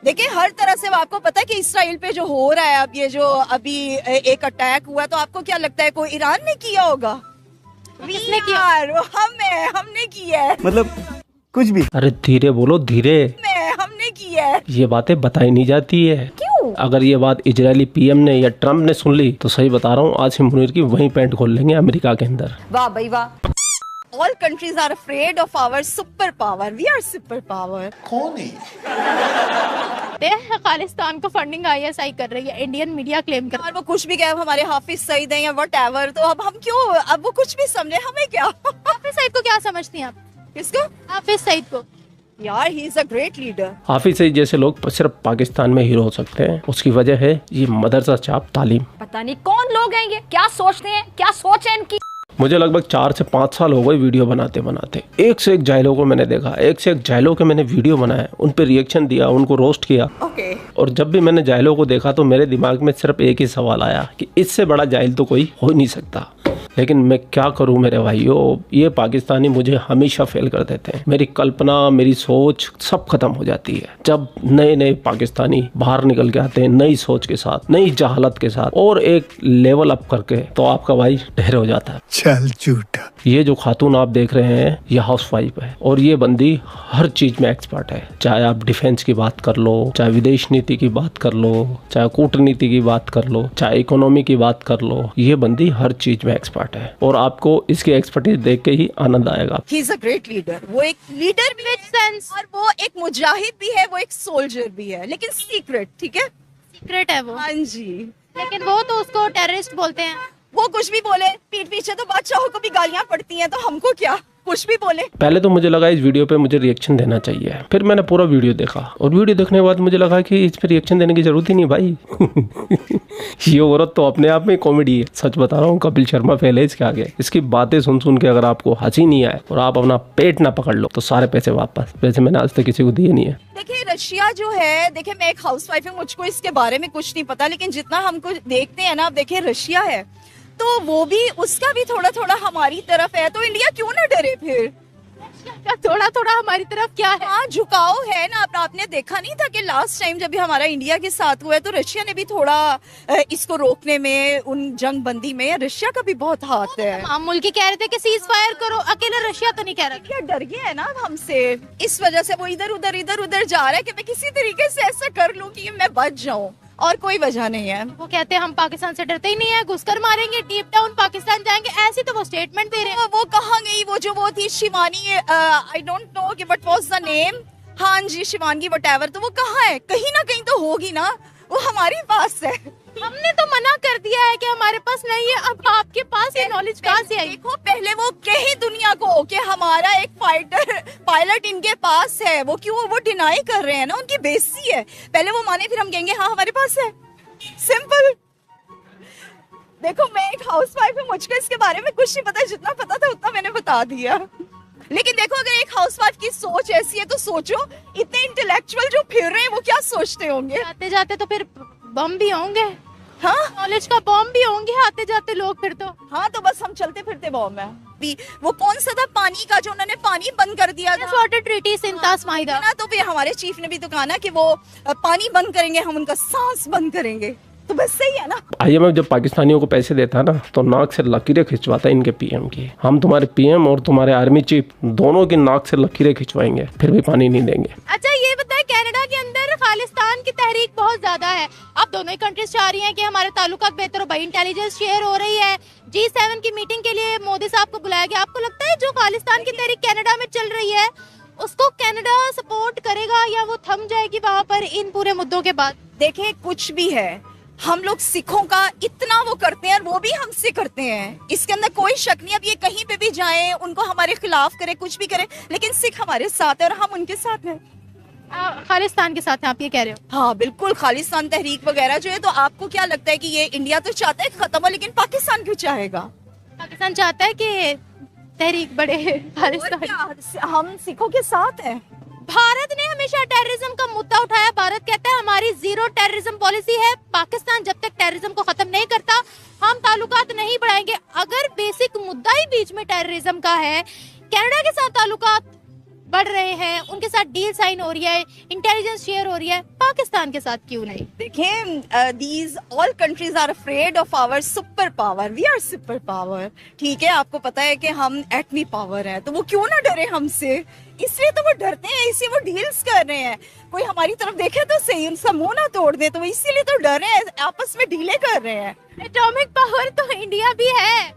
देखिए हर तरह से आपको पता है कि इसराइल पे जो हो रहा है अब ये जो अभी एक अटैक हुआ, तो आपको क्या लगता है कोई ईरान ने किया होगा? किसने किया? हमने किया है। मतलब कुछ भी। अरे धीरे बोलो, धीरे। हमने किया है। ये बातें बताई नहीं जाती है। क्यों? अगर ये बात इजरायली पीएम ने या ट्रम्प ने सुन ली तो सही बता रहा हूँ, आज ही मुनीर की वहीं पैंट खोल लेंगे अमेरिका के अंदर। वाह भाई वाह। All countries are afraid of our superpower. We are superpower. कौन है? खालिस्तान को फंडिंग आईएसआई कर रही है, इंडियन मीडिया क्लेम कर। और वो कुछ भी कहे, हमारे हाफिज सईद हैं या व्हाटएवर, तो अब हम क्यों, अब वो कुछ भी समझे, हमें क्या? हाफिज सईद को क्या समझती हैं आप? किसको? हाफिज सईद को। यार ही is a great leader. Hafiz Saeed जैसे लोग सिर्फ पाकिस्तान में हीरो हो सकते हैं। उसकी वजह है ये मदरसा छाप तालीम। पता नहीं कौन लोग हैं ये, क्या सोचते हैं, क्या सोच है इनकी। मुझे लगभग 4 से 5 साल हो गए वीडियो बनाते बनाते। एक से एक जाहिलों को मैंने देखा, एक से एक जाहिलों के मैंने वीडियो बनाए, उन पे रिएक्शन दिया, उनको रोस्ट किया। और जब भी मैंने जाहिलों को देखा तो मेरे दिमाग में सिर्फ एक ही सवाल आया कि इससे बड़ा जाहिल तो कोई हो ही नहीं सकता। लेकिन मैं क्या करूं मेरे भाइयों, ये पाकिस्तानी मुझे हमेशा फेल कर देते हैं। मेरी कल्पना, मेरी सोच सब खत्म हो जाती है जब नए नए पाकिस्तानी बाहर निकल के आते हैं नई सोच के साथ, नई जहालत के साथ, और एक लेवल अप करके, तो आपका भाई ढेर हो जाता है। चल झूठा। ये जो खातून आप देख रहे हैं ये हाउसवाइफ है और ये बंदी हर चीज में एक्सपर्ट है। चाहे आप डिफेंस की बात कर लो, चाहे विदेश नीति की बात कर लो, चाहे कूटनीति की बात कर लो, चाहे इकोनॉमी की बात कर लो, ये बंदी हर चीज में एक्सपर्ट है और आपको इसकी एक्सपर्टीज देख के ही आनंद आएगा। ही इज अ ग्रेट लीडर। वो एक लीडर भी है सेंस, और वो एक मुजाहिद भी है, वो एक सोल्जर भी है, लेकिन सीक्रेट। ठीक है, सीक्रेट है वो। हाँ जी। लेकिन वो तो उसको टेररिस्ट बोलते हैं। वो कुछ भी बोले, पीठ पीछे तो बादशाहों को भी गालियां पड़ती हैं, तो हमको क्या, कुछ भी बोले। पहले तो मुझे लगा इस वीडियो पे मुझे रिएक्शन देना चाहिए, फिर मैंने पूरा वीडियो देखा और वीडियो देखने के बाद मुझे लगा कि इस पे रिएक्शन देने की जरूरत ही नहीं भाई। ये औरत तो अपने आप में कॉमेडी है। सच बता रहा हूँ, कपिल शर्मा फेल है इसके आगे। इसकी बातें सुन सुन के अगर आपको हंसी नहीं आए और आप अपना पेट ना पकड़ लो तो सारे पैसे वापस। वैसे मैंने आज तक किसी को दिए नहीं है। देखिए रशिया जो है, देखिए मैं एक हाउसवाइफ हूँ, मुझको इसके बारे में कुछ नहीं पता, लेकिन जितना हमको देखते हैं ना, अब देखिए रशिया है तो वो भी, उसका भी थोड़ा थोड़ा हमारी तरफ है, तो इंडिया क्यों ना डरे फिर? थोड़ा थोड़ा हमारी तरफ क्या है? हाँ झुकाव है ना। आपने देखा नहीं था कि लास्ट टाइम जब भी हमारा इंडिया के साथ हुआ है तो रशिया ने भी थोड़ा इसको रोकने में, उन जंग बंदी में रशिया का भी बहुत हाथ है। हम मुल्क कह रहे थे कि सीज फायर करो, अकेला रशिया तो नहीं कह रहा। क्या डर गया है ना हमसे, इस वजह से वो इधर उधर जा रहा है कि मैं किसी तरीके से ऐसा कर लूं कि मैं बच जाऊं, और कोई वजह नहीं है। वो कहते हैं हम पाकिस्तान से डरते ही नहीं है, घुसकर मारेंगे, डीप डाउन पाकिस्तान जाएंगे, ऐसी तो वो स्टेटमेंट दे रहे हैं। वो कहाँ गई, वो थी शिवानी, आई डोंट नो कि व्हाट वाज द नेम। हाँ जी शिवानगी व्हाटएवर, तो वो कहाँ है? कहीं ना कहीं तो होगी ना, वो हमारे पास है। हमने तो मना कर दिया है कि हमारे पास नहीं है, अब आपके पास ये नॉलेज कहाँ से आई? देखो पहले वो कहे दुनिया को कि हमारा एक फाइटर पायलट इनके पास है, वो क्यों वो डिनाई कर रहे हैं ना, उनकी बेइज्जती है। पहले वो माने फिर हम कहेंगे हाँ हमारे पास है। सिंपल। देखो मैं एक हाउसवाइफ हूँ, मुझको इसके बारे में कुछ नहीं पता, जितना पता था उतना मैंने बता दिया। लेकिन देखो अगर एक हाउसवाइफ की सोच ऐसी है तो सोचो इतने इंटेलेक्चुअल जो फिर रहे हैं वो क्या सोचते होंगे। आते जाते तो फिर बम भी होंगे। हाँ नॉलेज का बॉम्ब भी होंगे आते जाते लोग फिर तो। हाँ तो बस हम चलते फिरते बॉम्ब है। वो कौन सा था पानी का, जो उन्होंने पानी बंद कर दिया था, वाटर ट्रीटी सिंतास माहिदा ना, तो फिर हमारे चीफ ने भी तो कहा ना कि वो पानी बंद करेंगे, हम उनका सांस बंद करेंगे, तो बस सही है ना। IMF जब पाकिस्तानियों को पैसे देता है ना तो नाक से लकीरें खिंचवाता है इनके पीएम की। हम तुम्हारे पीएम और तुम्हारे आर्मी चीफ दोनों की नाक से लकीरें खिंचवाएंगे, फिर भी पानी नहीं देंगे। अच्छा ये बताए, कनाडा के अंदर खालिस्तान की तहरीक बहुत ज्यादा है। अब दोनों ही कंट्रीज चाह रही हैं कि हमारे ताल्लुकात बेहतर हो, भाई इंटेलिजेंस शेयर हो रही है। G7 की मीटिंग के लिए मोदी साहब को बुलाया गया। आपको लगता है जो खालिस्तान की तहरीक कनाडा में चल रही है उसको कनाडा सपोर्ट करेगा या वो थम जाएगी वहाँ पर इन पूरे मुद्दों के बाद? देखिए कुछ भी है, हम लोग सिखों का इतना वो करते हैं और वो भी हमसे करते हैं, इसके अंदर कोई शक नहीं। अब ये कहीं पे भी जाएं, उनको हमारे खिलाफ करे, कुछ भी करे, लेकिन सिख हमारे साथ है और हम उनके साथ हैं। खालिस्तान के साथ हैं आप ये कह रहे हो? हाँ बिल्कुल, खालिस्तान तहरीक वगैरह जो है, तो आपको क्या लगता है कि ये इंडिया तो चाहता है खत्म हो, लेकिन पाकिस्तान क्यों चाहेगा? पाकिस्तान चाहता है कि तहरीक बढ़े। खालिस्तान हम सिखों के साथ हैं। भारत ने हमेशा टेररिज्म का मुद्दा उठाया। भारत कहता है हमारी जीरो टेररिज्म पॉलिसी है, पाकिस्तान जब तक टेररिज्म को खत्म नहीं करता हम ताल्लुकात नहीं बढ़ाएंगे। अगर बेसिक मुद्दा ही बीच में टेररिज्म का है, कनाडा के साथ ताल्लुकात बढ़ रहे हैं, उनके साथ डील साइन हो रही है, इंटेलिजेंस शेयर हो रही है, पाकिस्तान के साथ क्यों नहीं? देखें, these all countries are afraid of our super power. We are super power. ठीक है, आपको पता है कि हम एटमी पावर है, तो वो क्यों ना डरे हमसे? इसलिए तो वो डरते हैं, इसलिए वो डील्स कर रहे हैं। कोई हमारी तरफ देखे तो सही, उनका मुंह ना तोड़ दे, तो वो इसीलिए तो डर रहे हैं, आपस में डीले कर रहे हैं। एटॉमिक पावर तो इंडिया भी है,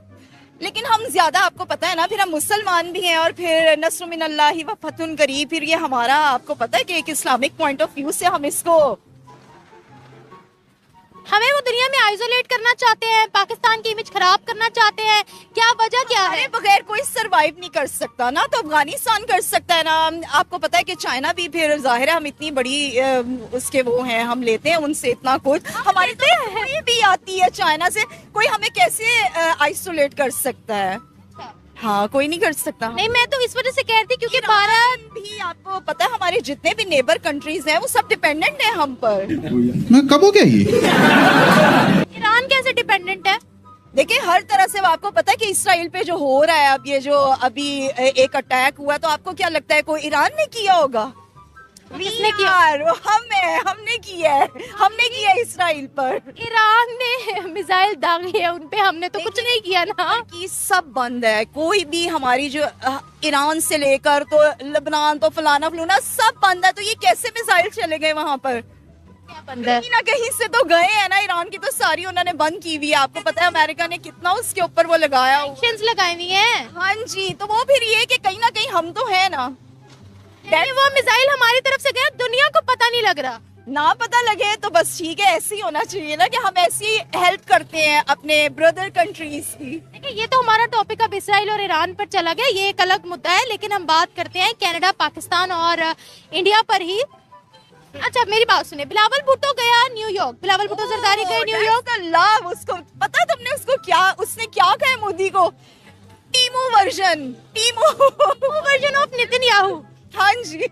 लेकिन हम ज्यादा, आपको पता है ना, फिर हम मुसलमान भी हैं, और फिर नस्र मिनल्लाहि व फतहुन करीब, फिर ये हमारा, आपको पता है कि एक इस्लामिक पॉइंट ऑफ व्यू से हम इसको, हमें वो दुनिया में आइसोलेट करना चाहते हैं, पाकिस्तान की इमेज खराब करना चाहते हैं। क्या वजह क्या है? बगैर कोई सरवाइव नहीं कर सकता ना, तो अफगानिस्तान कर सकता है ना। आपको पता है कि चाइना भी, फिर जाहिर है हम इतनी बड़ी उसके वो हैं, हम लेते हैं उनसे इतना कुछ, हमारी तो कोई भी आती है चाइना से, कोई हमें कैसे आइसोलेट कर सकता है? हाँ, कोई नहीं कर सकता। नहीं, मैं तो इस वजह से कह रही थी क्योंकि भारत भी, आपको पता है, हमारे जितने भी नेबर कंट्रीज हैं वो सब डिपेंडेंट है हम पर। मैं कब हो गया ये? ईरान कैसे डिपेंडेंट है? देखिए, हर तरह से आपको पता है कि इसराइल पे जो हो रहा है, अब ये जो अभी एक अटैक हुआ, तो आपको क्या लगता है कोई ईरान ने किया होगा? किसने किया? हमने किया है, हमने किया इसराइल पर। ईरान ने मिसाइल दागे है उन पे, हमने तो कुछ नहीं किया ना। कि सब बंद है, कोई भी हमारी जो ईरान से लेकर तो लेबनान तो फलाना फलूना सब बंद है, तो ये कैसे मिसाइल चले गए वहाँ पर? क्या बंद है? कहीं ना कहीं से तो गए हैं ना। ईरान की तो सारी उन्होंने बंद की हुई है, आपको पता है अमेरिका ने कितना उसके ऊपर वो लगाया, सैंक्शंस लगाई हुई हैं। हाँ जी, तो वो फिर ये कि कहीं ना कहीं हम तो है ना, वो मिसाइल हमारी तरफ से गया, दुनिया को पता नहीं लग रहा। ना पता लगे तो बस ठीक है, ऐसे ही होना चाहिए ना कि हम ऐसी हेल्प करते हैं अपने ब्रदर कंट्रीज की। देखिए, ये तो हमारा टॉपिक अब इसराइल और ईरान पर चला गया, ये एक अलग मुद्दा है, लेकिन हम बात करते हैं कनाडा, पाकिस्तान और इंडिया पर ही। अच्छा, मेरी बात सुने, बिलावल भुट्टो गया न्यूयॉर्क, बिलावल भुट्टो जरदारी गए न्यूयॉर्क। लव, उसको पता है तुमने उसको क्या, उसने क्या कहा मोदी को? टीमू वर्जन ऑफ नितिनयाहू। हाँ जी,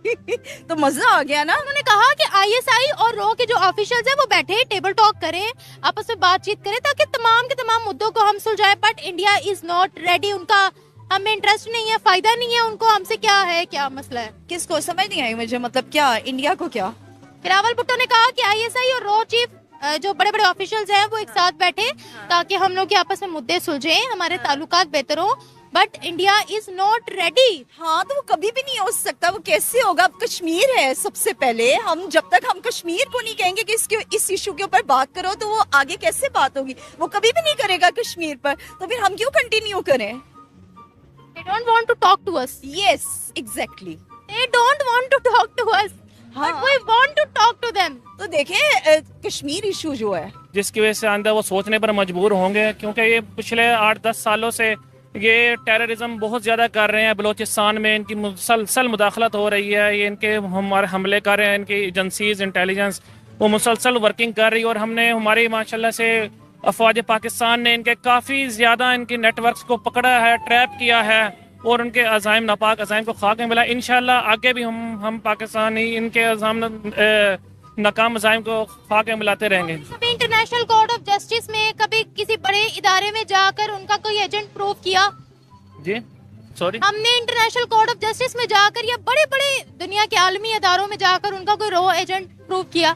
तो मजा आ गया ना। उन्होंने कहा कि आईएसआई और रॉ के जो ऑफिशियल्स हैं वो बैठे टेबल टॉक करें, आपस में बातचीत करें, ताकि तमाम के तमाम मुद्दों को हम सुलझाएं। But India is not ready, उनका हमें इंटरेस्ट नहीं है, फायदा नहीं है उनको हमसे। क्या है, क्या मसला है? किसको समझ नहीं आई मुझे, मतलब क्या इंडिया को क्या? बिलावल भुट्टो ने कहा कि आईएसआई और रॉ चीफ जो बड़े बड़े ऑफिशियल्स हैं वो एक साथ बैठे ताकि हम लोग के आपस में मुद्दे सुलझे, हमारे ताल्लुकात बेहतर हो। But India is not ready. हाँ, तो वो कभी भी नहीं हो सकता, वो कैसे होगा? अब कश्मीर है सबसे पहले, हम जब तक हम कश्मीर को नहीं कहेंगे कि इस इशू के ऊपर बात करो, तो वो आगे कैसे बात होगी? वो कभी भी नहीं करेगा कश्मीर पर, तो फिर हम क्यों कंटिन्यू करें? They don't want to talk to us. Yes, exactly. They don't want to talk to us. हाँ. But we want to talk to them. तो देखें, कश्मीर इशू जो है, जिसकी वजह से आंदा वो सोचने पर मजबूर होंगे, क्योंकि ये पिछले 8-10 सालों से ये टेररिज्म बहुत ज़्यादा कर रहे हैं। बलूचिस्तान में इनकी मुसलसल मुदाखलत हो रही है, ये इनके हमारे हमले कर रहे हैं, इनकी एजेंसीज इंटेलिजेंस वो मुसलसल वर्किंग कर रही है। और हमने हमारी माशाल्लाह से अफवाज पाकिस्तान ने इनके काफ़ी ज़्यादा इनके नेटवर्क्स को पकड़ा है, ट्रैप किया है, और उनके अज़ाइम, नापाक अज़ाइम को खाक में मिला। इंशाल्लाह आगे भी हम पाकिस्तानी इनके नाकाम अज़ाइम को खाक में मिलाते रहेंगे। कभी इंटरनेशनल कोर्ट ऑफ जस्टिस में, कभी किसी बड़े इदारे में जाकर उनका कोई एजेंट प्रूव किया? जी सॉरी, हमने इंटरनेशनल कोर्ट ऑफ जस्टिस में जाकर या बड़े बड़े दुनिया के आलमी इदारों में जाकर उनका कोई रॉ एजेंट प्रूव किया?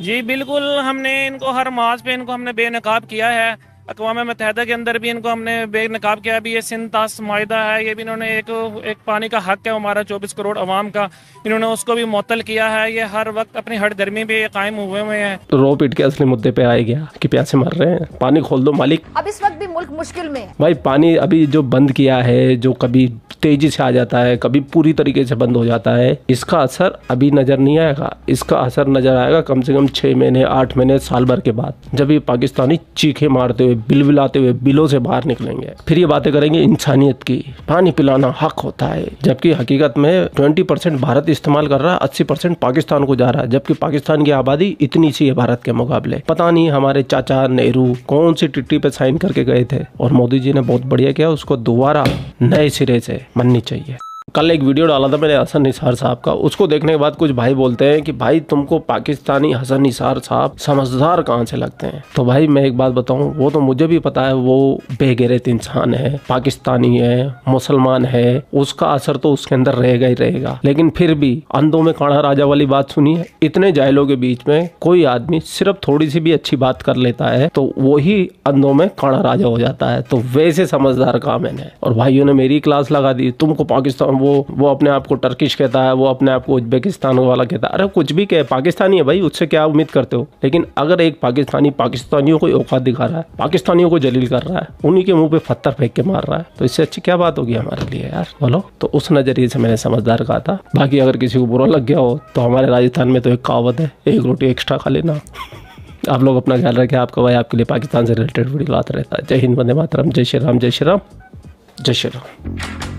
जी बिल्कुल, हमने इनको हर माज पे इनको हमने बेनकाब किया है। अक़वाम मुत्तहिदा के अंदर भी इनको हमने बेनकाब किया। अभी ये सिंध ताश माहिदा है, ये भी इन्होंने एक पानी का हक है हमारा 24 करोड़ अवाम का, इन्होंने उसको भी मुअत्तल किया है। ये हर वक्त अपनी हट दर्मी पे कायम हुए हैं। रो पीट के असली मुद्दे पे आ गया कि प्यासे मर रहे हैं, पानी खोल दो मालिक। अब इस वक्त भी मुल्क मुश्किल में है भाई। पानी अभी जो बंद किया है, जो कभी तेजी से आ जाता है, कभी पूरी तरीके से बंद हो जाता है, इसका असर अभी नजर नहीं आएगा। इसका असर नजर आएगा कम से कम 6 महीने, 8 महीने, साल भर के बाद, जब ये पाकिस्तानी चीखे मारते हुए, बिलबिलाते हुए बिलों से बाहर निकलेंगे। फिर ये बातें करेंगे इंसानियत की, पानी पिलाना हक होता है, जबकि हकीकत में 20% भारत इस्तेमाल कर रहा है, 80% पाकिस्तान को जा रहा है, जबकि पाकिस्तान की आबादी इतनी सी है भारत के मुकाबले। पता नहीं हमारे चाचा नेहरू कौन सी चिट्ठी पे साइन करके गए थे, और मोदी जी ने बहुत बढ़िया किया, उसको दोबारा नए सिरे से मननी चाहिए। कल एक वीडियो डाला था मैंने हसन निसार साहब का, उसको देखने के बाद कुछ भाई बोलते हैं कि भाई तुमको पाकिस्तानी हसन निसार साहब समझदार कहाँ से लगते हैं। तो भाई मैं एक बात बताऊं, वो तो मुझे भी पता है वो बेगैरत इंसान है, पाकिस्तानी है, मुसलमान है, उसका असर तो उसके अंदर रहेगा ही रहेगा। लेकिन फिर भी अंधों में काढ़ा राजा वाली बात सुनी है। इतने जाहिलों के बीच में कोई आदमी सिर्फ थोड़ी सी भी अच्छी बात कर लेता है तो वो ही अंधों में काढ़ा राजा हो जाता है। तो वैसे समझदार कहा मैंने, और भाइयों ने मेरी क्लास लगा दी, तुमको पाकिस्तान वो अपने आप को टर्किश कहता है, वो अपने आप को उज्बेकिस्तान वाला कहता है। अरे कुछ भी कहे, पाकिस्तानी है भाई, उससे क्या उम्मीद करते हो। लेकिन अगर एक पाकिस्तानी पाकिस्तानियों को औकात दिखा रहा है, पाकिस्तानियों को जलील कर रहा है, उन्हीं के मुंह पे पत्थर फेंक के मार रहा है, तो इससे अच्छी क्या बात होगी हमारे लिए यार, बोलो। तो उस नजरिए से मैंने समझदार कहा था। बाकी अगर किसी को बुरा लग गया हो तो हमारे राजस्थान में तो एक कहावत है, एक रोटी एक्स्ट्रा खा लेना। आप लोग अपना ख्याल रखें। आपका भाई आपके लिए पाकिस्तान से रिलेटेड वीडियो लाता रहता है। जय हिंद, वंदे मातरम, जय श्री राम, जय श्री राम, जय श्री राम।